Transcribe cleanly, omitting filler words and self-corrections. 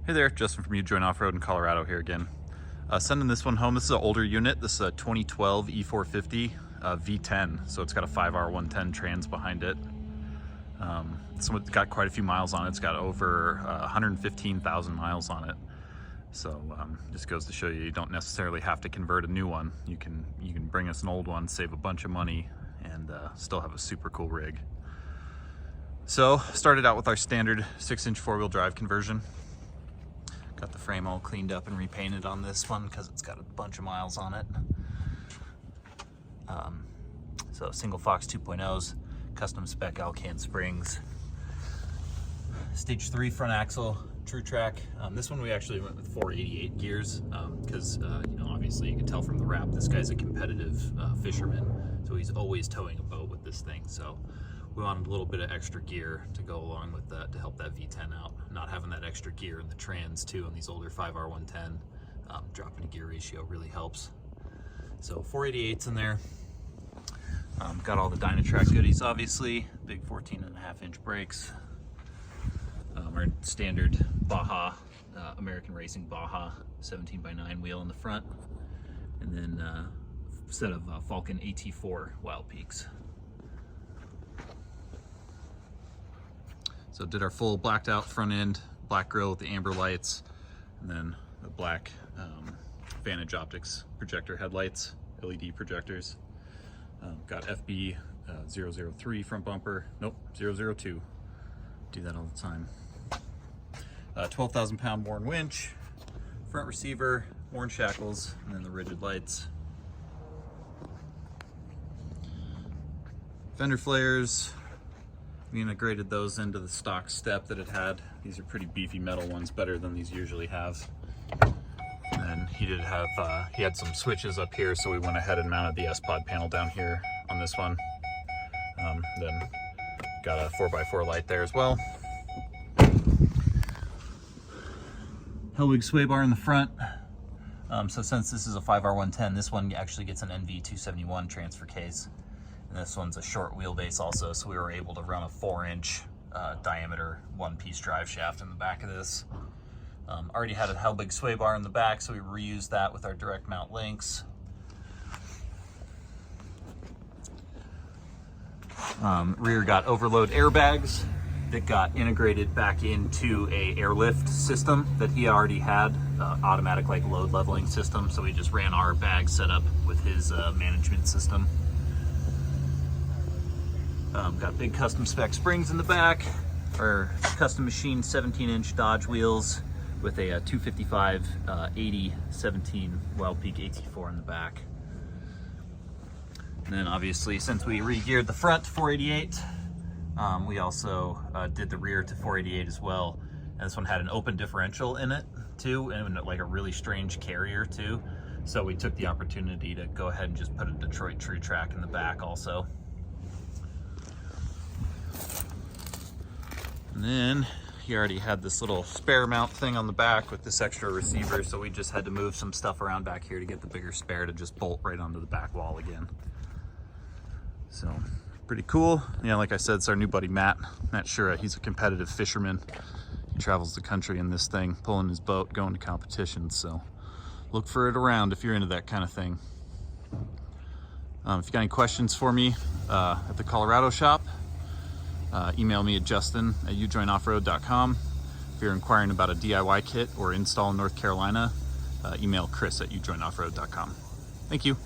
Hey there, Justin from U-Joint Off-Road in Colorado here again. Sending this one home. This is an older unit. This is a 2012 E450 V10, so it's got a 5R110 trans behind it. It's got quite a few miles on it. It's got over 115,000 miles on it. So just goes to show you, you don't necessarily have to convert a new one. You can bring us an old one, save a bunch of money, and still have a super cool rig. So started out with our standard 6-inch four-wheel drive conversion. Got the frame all cleaned up and repainted on this one because it's got a bunch of miles on it. So single Fox 2.0s, custom spec Alcan springs, stage 3 front axle, true track. This one we actually went with 488 gears because you know, obviously you can tell from the wrap this guy's a competitive fisherman, so he's always towing a boat with this thing. So we wanted a little bit of extra gear to go along with that to help that V10 out. Not having that extra gear in the trans too on these older 5R110, dropping the gear ratio really helps. So 488's in there. Got all the Dynatrack goodies, obviously. Big 14.5-inch brakes. Our standard Baja, American Racing Baja 17x9 wheel in the front. And then a set of Falcon AT4 Wild Peaks. So did our full blacked out front end, black grille with the amber lights, and then the black Vantage Optics projector headlights, LED projectors. Got FB 003 front bumper, nope, 002. Do that all the time. 12,000 pound Warn winch, front receiver, Warn shackles, and then the rigid lights. Fender flares. We integrated those into the stock step that it had. These are pretty beefy metal ones, better than these usually have. And then he did have, he had some switches up here, so we went ahead and mounted the S-Pod panel down here on this one. Then got a 4x4 light there as well. Hellwig sway bar in the front. So since this is a 5R110, this one actually gets an NV271 transfer case. And this one's a short wheelbase also, so we were able to run a 4-inch diameter one-piece drive shaft in the back of this. Already had a Hellwig sway bar in the back, so we reused that with our direct mount links. Rear got overload airbags that got integrated back into a airlift system that he already had, automatic like load leveling system. So we just ran our bag setup with his management system. Got big custom spec springs in the back, our custom machined 17-inch Dodge wheels with a 255 80 17 Wild Peak AT4 in the back. And then obviously, since we re-geared the front to 488, we also did the rear to 488 as well. And this one had an open differential in it too, and like a really strange carrier too. So we took the opportunity to go ahead and just put a Detroit true track in the back also. And then he already had this little spare mount thing on the back with this extra receiver, so we just had to move some stuff around back here to get the bigger spare to just bolt right onto the back wall again. So pretty cool. Yeah, like I said, it's our new buddy Matt Shura. He's a competitive fisherman. He travels the country in this thing, pulling his boat, going to competitions. So look for it around if you're into that kind of thing. If you got any questions for me at the Colorado shop, email me at justin@ujointoffroad.com. If you're inquiring about a DIY kit or install in North Carolina, email chris@ujointoffroad.com. Thank you.